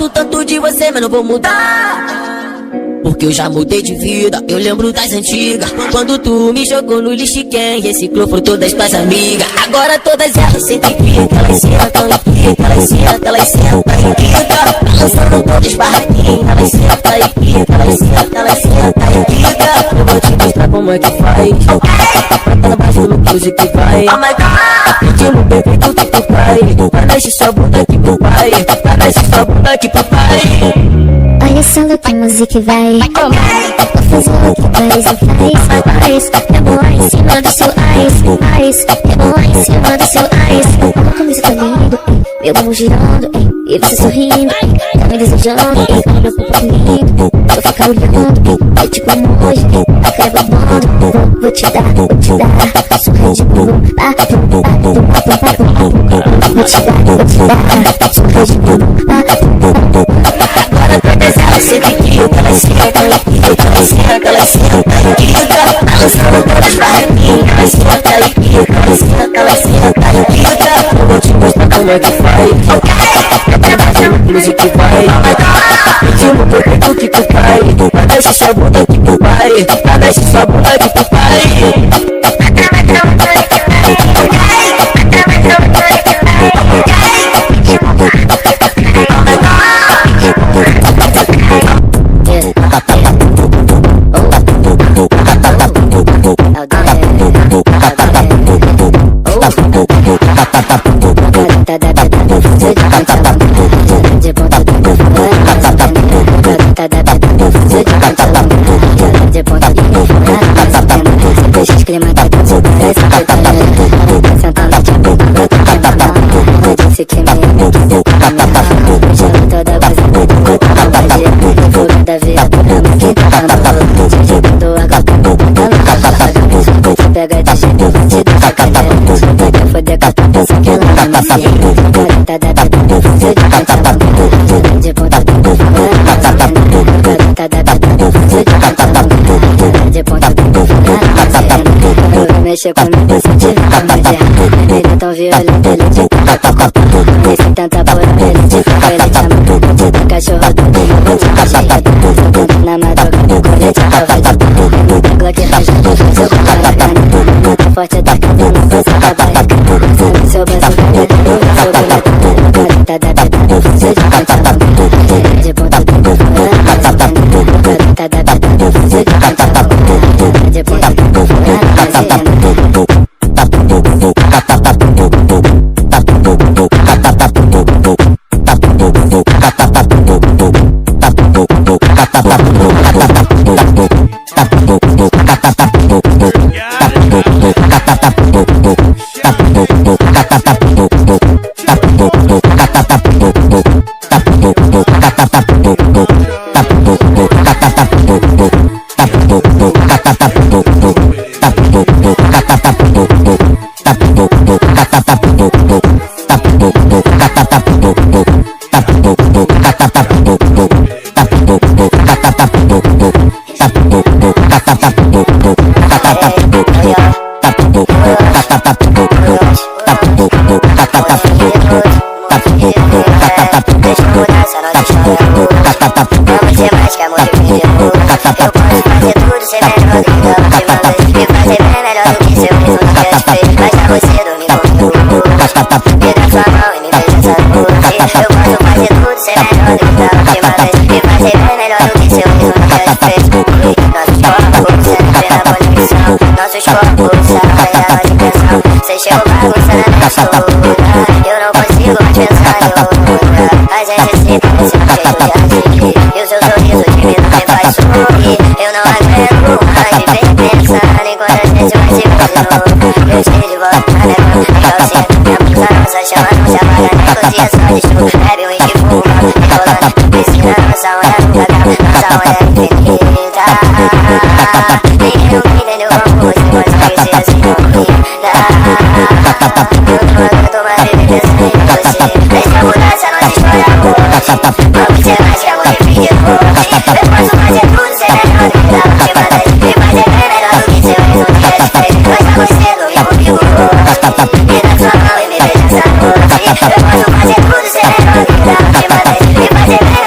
gosto tanto de você, mas não vou mudar. Porque eu já mudei de vida, eu lembro das antigas. Quando tu me jogou no lixo, quem reciclou foram todas tuas amigas. Agora todas elas sentem pica, elas sentam e pica, elas sentam e pica. Balançando todas barraquinhas, elas sentam e pica, elas sentam e pica. Eu vou te mostrar como é que faz. Ela baixa no cruze que vai. Oh my God, pedindo perfeito que tu faz. Mexe sua bunda aqui pro pai, mexe sua bunda aqui pro pai. Olha só no que a música vai. Vou fazer o que faz e faz. É boa em cima do seu ice. É boa em cima do seu ice. Olha como isso tá lindo, meu bumbum girando, e você sorrindo, tá me desejando, olha meu corpo lindo. Vou ficar olhando, é tipo hoje, a cara babando. Vou te dar, surra de bumbum. Vou te dar, surra de bumbum. Agora todas elas sentem pica, elas sentam e pica, elas sentam e pica. Balançando todas barraquinhas, elas sentam e pica, elas sentam e pica. Eu vou te mostrar como é que faz. Trabalha no blues que vai. Pedindo perfeito que tu faz. Mexe sua bunda aqui pro pai, mexe sua bunda aqui pro pai. Pega de jeito, te dá foder, foder com a cabeça que ela vai me de ponta de ponta eu vou mexer comigo se tiver ele é tão violento, ele de e se tenta por ele de fogo, ele te ama cachorro do eu vou te mexer na madrugada, colher de cavalo no Glock rajado, seu muito forte da cabeça, você tá barriga seu braço vai de ponta de Você chegou bagunçando eu não consigo mais pensar em outra. A gente se conhece e o seu sorriso de medo me faz sorrir. Eu não aguento mais ver pensar nem quando a gente vai se ver de novo. Eu sei de volta na calcinha, minha blusa nossa chama não se apaga nem com dia só de chuva. Bebe um e que fuma, enrolando piscina, nossa onda nunca acaba, nossa onda é infinita. Ninguém nunca entendeu como você pode conhecer assim não me eu tô mais vivendo sem você. Essa mudança não te espalha amor. Vamos ser mais que amor e fique longe. Eu posso fazer tudo sem menor dúvida. E fazer bem melhor do que seu ex. Mas tá você não me ouviu. Me dá sua mão e me beija essa noite. Eu posso fazer tudo sem menor dúvida. E fazer bem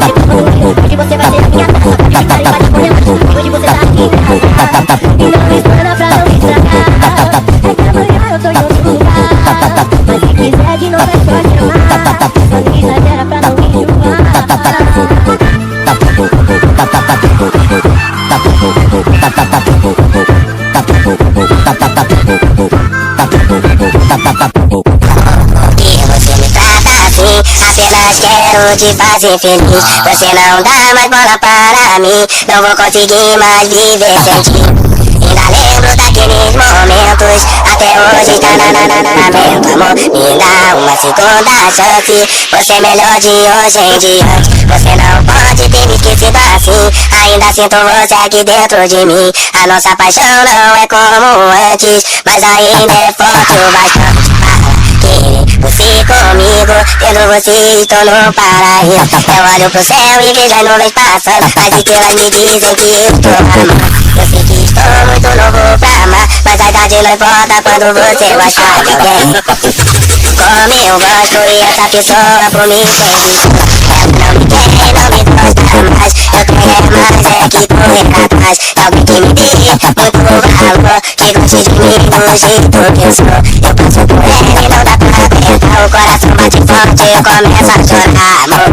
Hoje você vai ser a minha taça, pode ficar e vai te correr mais. Hoje você tá aqui, hoje você tá aqui. Então não espera pra não me estragar. Até amanhã eu você me trata assim, apenas quero te fazer feliz. Você não dá mais bola para mim, não vou conseguir mais viver sem ti. Ainda lembro daqueles momentos, até hoje tá lamento, amor. Me dá uma segunda chance, você é melhor de hoje em diante. Você não pode ter me esquecido assim, ainda sinto você aqui dentro de mim. A nossa paixão não é como antes, mas ainda é forte o bastante para querer você comigo. Tendo você estou no paraíso. Eu olho pro céu e vejo as nuvens passando, as estrelas me dizem que eu estou amando. Eu sei que estou muito novo pra amar, mas a idade não importa quando você gostar de alguém. Como eu gosto e essa pessoa por mim sempre. Ela não me quer, não me gosta mais. Eu quero mais, é que correr atrás. Alguém que me dê muito valor, que goste de mim do jeito que eu sou. Eu passo por ela e não dá pra aguentar. O coração bate forte e eu começo a chorar, amor.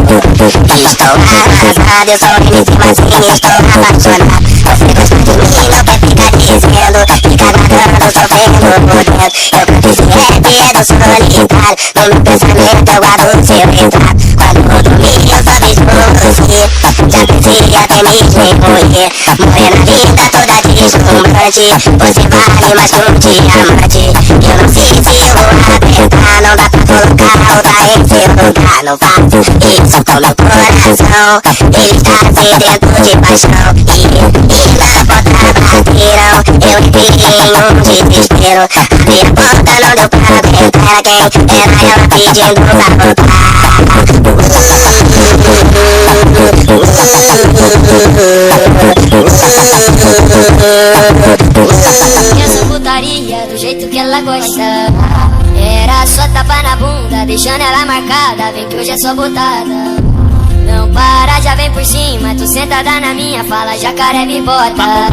Estou arrasado, eu sou um MC, mas sim, estou apaixonado. Você gosta de mim, não quer ficar dizendo, fica guardando, sofrendo por dentro. Eu canto esse rap, é do solitário. No meu pensamento eu guardo seu retrato. Quando eu dormir eu só vejo você. Já pensei até mesmo em morrer. Morrer na vida toda deslumbrante. Você vale mais que um diamante. Eu não sei se eu vou aguentar, não dá pra colocar outra em seu lugar. Não faço isso com meu coração, ele está sedento de paixão. E na porta bateram, eu entrei em um desespero. Abri a porta, não deu pra aguentar, quem era ela pedindo pra voltar. Eu sou putaria do jeito que ela gosta. Era só tapa na bunda, deixando ela marcada. Vem que hoje é só botada. Não para, já vem por cima. Tu sentada na minha, fala jacaré me bota.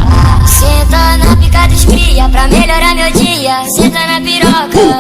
Senta na pica dos cria pra melhorar meu dia. Senta na piroca,